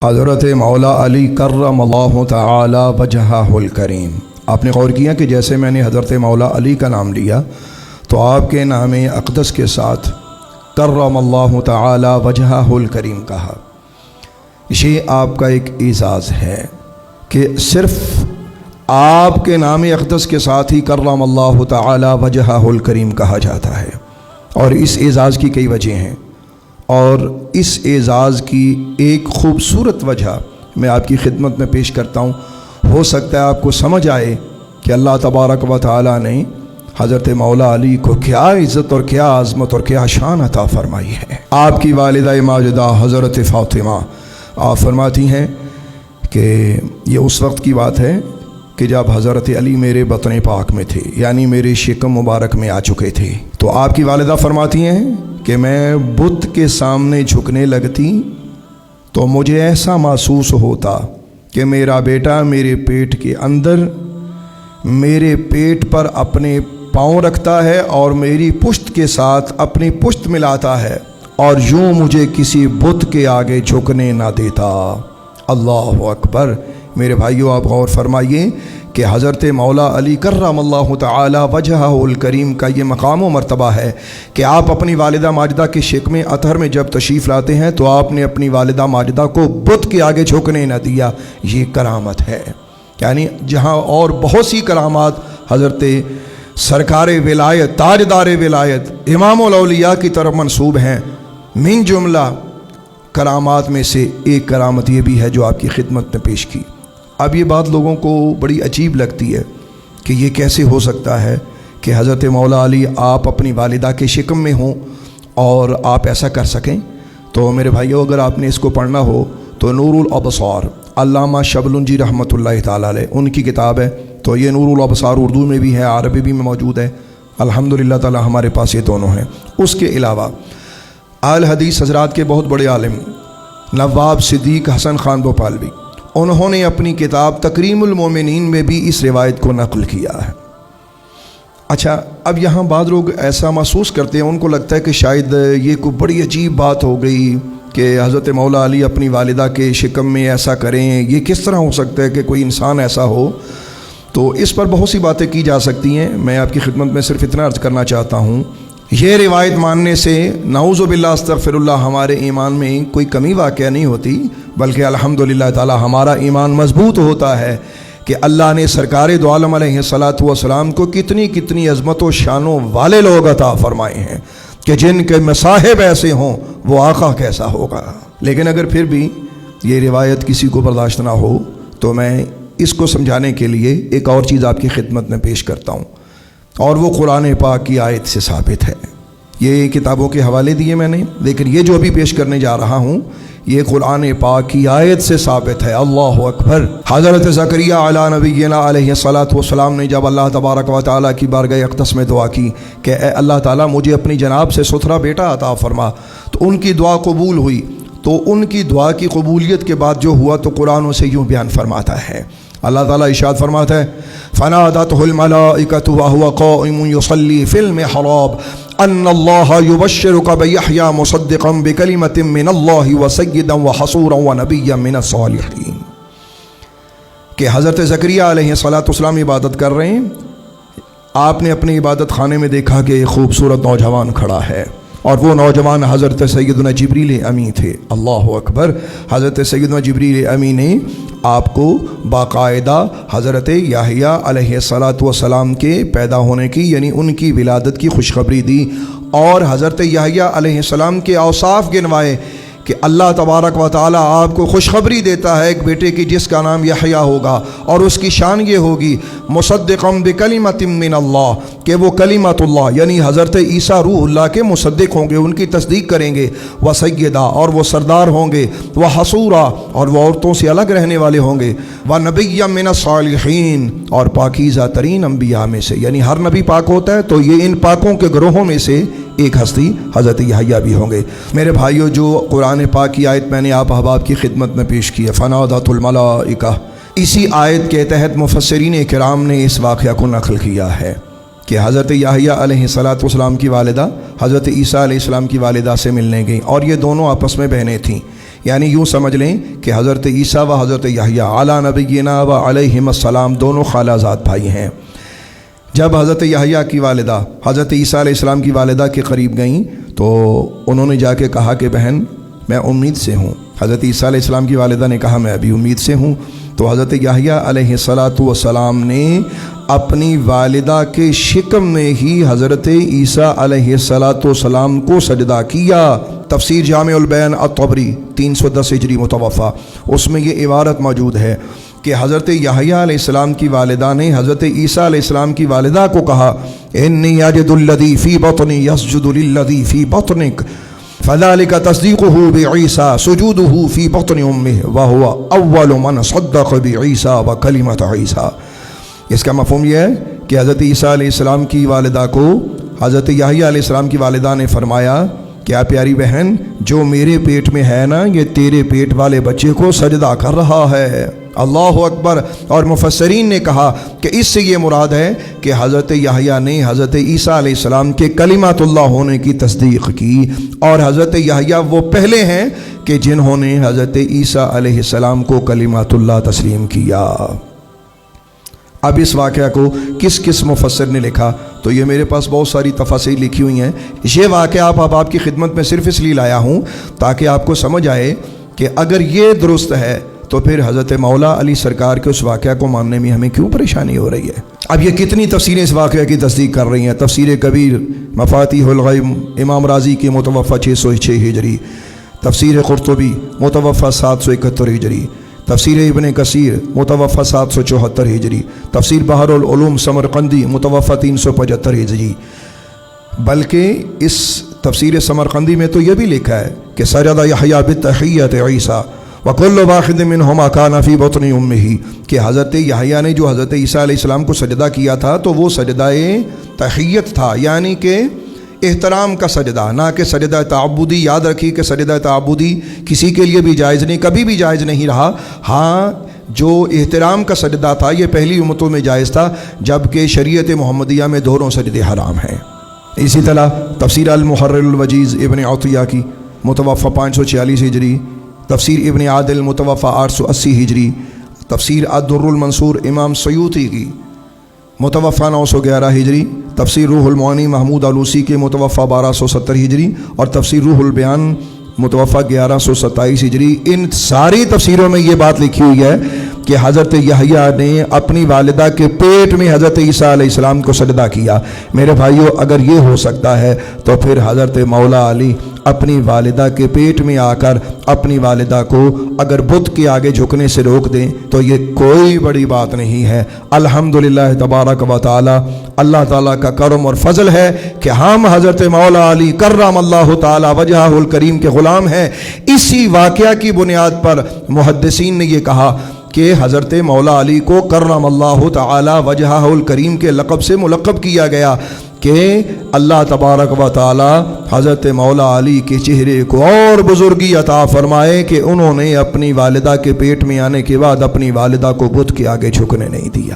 حضرت مولا علی کرم اللہ تعالی وجہہ الکریم۔ آپ نے غور کیا کہ جیسے میں نے حضرت مولا علی کا نام لیا تو آپ کے نام اقدس کے ساتھ کرم اللہ تعالی وجہہ الکریم کہا۔ یہ آپ کا ایک اعزاز ہے کہ صرف آپ کے نام اقدس کے ساتھ ہی کرم اللہ تعالی وجہہ الکریم کہا جاتا ہے، اور اس اعزاز کی کئی وجہ ہیں، اور اس اعزاز کی ایک خوبصورت وجہ میں آپ کی خدمت میں پیش کرتا ہوں۔ ہو سکتا ہے آپ کو سمجھ آئے کہ اللہ تبارک و تعالی نے حضرت مولا علی کو کیا عزت اور کیا عظمت اور کیا شان عطا فرمائی ہے۔ آپ کی والدہ ماجدہ حضرت فاطمہ آپ فرماتی ہیں کہ یہ اس وقت کی بات ہے کہ جب حضرت علی میرے بطن پاک میں تھے، یعنی میرے شکم مبارک میں آ چکے تھے، تو آپ کی والدہ فرماتی ہیں کہ میں بت کے سامنے جھکنے لگتی تو مجھے ایسا محسوس ہوتا کہ میرا بیٹا میرے پیٹ کے اندر میرے پیٹ پر اپنے پاؤں رکھتا ہے اور میری پشت کے ساتھ اپنی پشت ملاتا ہے اور یوں مجھے کسی بت کے آگے جھکنے نہ دیتا۔ اللہ اکبر۔ میرے بھائیوں، آپ غور فرمائیے کہ حضرت مولا علی کرم اللہ تعالی وجہہ الکریم کا یہ مقام و مرتبہ ہے کہ آپ اپنی والدہ ماجدہ کے شکم اطہر میں جب تشریف لاتے ہیں تو آپ نے اپنی والدہ ماجدہ کو بت کے آگے جھکنے نہ دیا۔ یہ کرامت ہے، یعنی جہاں اور بہت سی کرامات حضرت سرکار ولایت، تاجدار ولایت، امام الاولیاء کی طرف منسوب ہیں، من جملہ کرامات میں سے ایک کرامت یہ بھی ہے جو آپ کی خدمت میں پیش کی۔ اب یہ بات لوگوں کو بڑی عجیب لگتی ہے کہ یہ کیسے ہو سکتا ہے کہ حضرت مولا علی آپ اپنی والدہ کے شکم میں ہوں اور آپ ایسا کر سکیں۔ تو میرے بھائیوں، اگر آپ نے اس کو پڑھنا ہو تو نور الابصار، علامہ شبلنجی رحمۃ اللہ تعالیٰ علیہ، ان کی کتاب ہے، تو یہ نور الابصار اردو میں بھی ہے، عربی بھی میں موجود ہے، الحمدللہ تعالیٰ ہمارے پاس یہ دونوں ہیں۔ اس کے علاوہ اہل حدیث حضرات کے بہت بڑے عالم نواب صدیق حسن خان بھوپالوی، انہوں نے اپنی کتاب تکریم المومنین میں بھی اس روایت کو نقل کیا ہے۔ اچھا، اب یہاں بعض لوگ ایسا محسوس کرتے ہیں، ان کو لگتا ہے کہ شاید یہ کوئی بڑی عجیب بات ہو گئی کہ حضرت مولا علی اپنی والدہ کے شکم میں ایسا کریں، یہ کس طرح ہو سکتا ہے کہ کوئی انسان ایسا ہو؟ تو اس پر بہت سی باتیں کی جا سکتی ہیں، میں آپ کی خدمت میں صرف اتنا عرض کرنا چاہتا ہوں، یہ روایت ماننے سے نعوذ باللہ استغفر اللہ ہمارے ایمان میں کوئی کمی واقع نہیں ہوتی، بلکہ الحمدللہ تعالی ہمارا ایمان مضبوط ہوتا ہے کہ اللہ نے سرکار دو عالم علیہ الصلاۃ والسلام کو کتنی کتنی عظمت و شانوں والے لوگ عطا فرمائے ہیں کہ جن کے مصاحب ایسے ہوں وہ آقا کیسا ہوگا۔ لیکن اگر پھر بھی یہ روایت کسی کو برداشت نہ ہو تو میں اس کو سمجھانے کے لیے ایک اور چیز آپ کی خدمت میں پیش کرتا ہوں، اور وہ قرآن پاک کی آیت سے ثابت ہے۔ یہ کتابوں کے حوالے دیے میں نے، لیکن یہ جو ابھی پیش کرنے جا رہا ہوں یہ قرآن پاک کی آیت سے ثابت ہے۔ اللہ اکبر۔ حضرت زکریا علی نبینا علیہ الصلاۃ والسلام نے جب اللہ تبارک و تعالیٰ کی بارگاہ اقدس میں دعا کی کہ اے اللہ تعالیٰ مجھے اپنی جناب سے ستھرا بیٹا عطا فرما، تو ان کی دعا قبول ہوئی۔ تو ان کی دعا کی قبولیت کے بعد جو ہوا تو قرآن سے یوں بیان فرماتا ہے، اللہ تعالیٰ ارشاد فرماتا ہے فَنَادَتْهُ الْمَلَائِكَةُ وَهُوَ قَائِمٌ يُصَلِّي فِي الْمِحْرَابِ أَنَّ اللَّهَ يُبَشِّرُكَ بِيَحْيَىٰ مُصَدِّقًا بِكَلِمَةٍ مِّنَ اللَّهِ وَسَيِّدًا وَحَصُورًا وَنَبِيًّا مِّنَ الصَّالِحِينَ، کہ حضرت زکریا علیہ السلام عبادت کر رہے ہیں، آپ نے اپنی عبادت خانے میں دیکھا کہ ایک خوبصورت نوجوان کھڑا ہے، اور وہ نوجوان حضرت سیدنا جبریل امی تھے۔ اللہ اکبر۔ حضرت سیدنا جبریل امی نے آپ کو باقاعدہ حضرت یحییٰ علیہ السلام کے پیدا ہونے کی، یعنی ان کی ولادت کی خوشخبری دی، اور حضرت یحییٰ علیہ السلام کے اوصاف گنوائے کہ اللہ تبارک و تعالیٰ آپ کو خوشخبری دیتا ہے ایک بیٹے کی جس کا نام یحییٰ ہوگا، اور اس کی شان یہ ہوگی مصدقا بکلمۃ من اللہ، کہ وہ کلمۃ اللہ یعنی حضرت عیسیٰ روح اللہ کے مصدق ہوں گے، ان کی تصدیق کریں گے، وہ سیدہ اور وہ سردار ہوں گے، وہ حصورا اور وہ عورتوں سے الگ رہنے والے ہوں گے، وہ نبی من الصالحین اور پاکیزہ ترین انبیاء میں سے، یعنی ہر نبی پاک ہوتا ہے تو یہ ان پاکوں کے گروہوں میں سے ایک ہستی حضرت یحییٰ بھی ہوں گے۔ میرے بھائیوں، جو قرآن پاک کی آیت میں نے آپ احباب کی خدمت میں پیش کی ہے فَنَادَتْهُ الْمَلَائِكَةُ، اسی آیت کے تحت مفسرین کرام نے اس واقعہ کو نقل کیا ہے کہ حضرت یحییٰ علیہ السلام کی والدہ حضرت عیسیٰ علیہ السلام کی والدہ سے ملنے گئیں، اور یہ دونوں آپس میں بہنیں تھیں۔ یعنی یوں سمجھ لیں کہ حضرت عیسیٰ و حضرت یحییٰ علی نبینا و علیہم السلام دونوں خالہ زاد بھائی ہیں۔ جب حضرت یحییٰ کی والدہ حضرت عیسیٰ علیہ السلام کی والدہ کے قریب گئیں تو انہوں نے جا کے کہا کہ بہن میں امید سے ہوں۔ حضرت عیسیٰ علیہ السلام کی والدہ نے کہا میں ابھی امید سے ہوں۔ تو حضرت یحییٰ علیہ السلام نے اپنی والدہ کے شکم میں ہی حضرت عیسیٰ علیہ السلام کو سجدہ کیا۔ تفسیر جامع البیان الطبری 310 ہجری متوفہ، اس میں یہ عبارت موجود ہے کہ حضرت یحییٰ علیہ السلام کی والدہ نے حضرت عیسیٰ علیہ السلام کی والدہ کو کہا انی اجد الذی فی بطنی یسجد للذی فی بطنک فذلك تصدیقہ بعیسیٰ سجودہ فی بطن امہ وہو اول من صدق بعیسیٰ وکلمۃ عیسیٰ۔ اس کا مفہوم یہ ہے کہ حضرت عیسیٰ علیہ السلام کی والدہ کو حضرت یحییٰ علیہ السلام کی والدہ نے فرمایا کیا پیاری بہن جو میرے پیٹ میں ہے نا یہ تیرے پیٹ والے بچے کو سجدہ کر رہا ہے۔ اللہ اکبر۔ اور مفسرین نے کہا کہ اس سے یہ مراد ہے کہ حضرت یحییٰ نے حضرت عیسیٰ علیہ السلام کے کلمات اللہ ہونے کی تصدیق کی، اور حضرت یحییٰ وہ پہلے ہیں کہ جنہوں نے حضرت عیسیٰ علیہ السلام کو کلمات اللہ تسلیم کیا۔ اب اس واقعہ کو کس کس مفسر نے لکھا تو یہ میرے پاس بہت ساری تفاسیر لکھی ہوئی ہیں۔ یہ واقعہ آپ کی خدمت میں صرف اس لیے لایا ہوں تاکہ آپ کو سمجھ آئے کہ اگر یہ درست ہے تو پھر حضرت مولا علی سرکار کے اس واقعہ کو ماننے میں ہمیں کیوں پریشانی ہو رہی ہے۔ اب یہ کتنی تفسیریں اس واقعہ کی تصدیق کر رہی ہیں۔ تفسیر کبیر مفاتیح الغیب امام رازی کی متوفہ 606 ہجری، تفسیر قرطبی متوفہ 771 ہجری، تفسیر ابن کثیر متوفہ 774 ہجری، تفسیر بحر العلوم سمرقندی متوفہ 375 ہجری۔ بلکہ اس تفسیر سمرقندی میں تو یہ بھی لکھا ہے کہ سجد یحییٰ بالتحیۃ عیسیٰ وکل واحد منہما کان فی بطن امہ، کہ حضرت یحییٰ نے جو حضرت عیسیٰ علیہ السلام کو سجدہ کیا تھا تو وہ سجدہ تحیت تھا، یعنی کہ احترام کا سجدہ، نہ کہ سجدہ تعبدی۔ یاد رکھی کہ سجدہ تعبدی کسی کے لیے بھی جائز نہیں، کبھی بھی جائز نہیں رہا۔ ہاں جو احترام کا سجدہ تھا یہ پہلی امتوں میں جائز تھا، جبکہ شریعت محمدیہ میں دونوں سجدے حرام ہیں۔ اسی طرح تفسیر المحرر الوجیز ابن عطیہ کی متوفہ 546 ہجری، تفسیر ابن عادل متوفہ 880 ہجری، تفسیر الدر المنصور امام سیوطی کی متوفہ 911 ہجری، تفسیر روح المعانی محمود علوسی کے متوفہ 1270 ہجری، اور تفسیر روح البیان متوفہ 1127 ہجری۔ ان ساری تفسیروں میں یہ بات لکھی ہوئی ہے کہ حضرت یحییٰ نے اپنی والدہ کے پیٹ میں حضرت عیسیٰ علیہ السلام کو سجدہ کیا۔ میرے بھائیوں اگر یہ ہو سکتا ہے تو پھر حضرت مولا علی اپنی والدہ کے پیٹ میں آ کر اپنی والدہ کو اگر بت کے آگے جھکنے سے روک دیں تو یہ کوئی بڑی بات نہیں ہے۔ الحمدللہ تبارک و تعالی، اللہ تعالیٰ کا کرم اور فضل ہے کہ ہم حضرت مولا علی کرم اللہ تعالی وجہہ الکریم کے غلام ہیں۔ اسی واقعہ کی بنیاد پر محدثین نے یہ کہا کہ حضرت مولا علی کو کرم اللہ تعالی وجہہ الکریم کے لقب سے ملقب کیا گیا کہ اللہ تبارک و تعالی حضرت مولا علی کے چہرے کو اور بزرگی عطا فرمائے کہ انہوں نے اپنی والدہ کے پیٹ میں آنے کے بعد اپنی والدہ کو بت کے آگے جھکنے نہیں دیا۔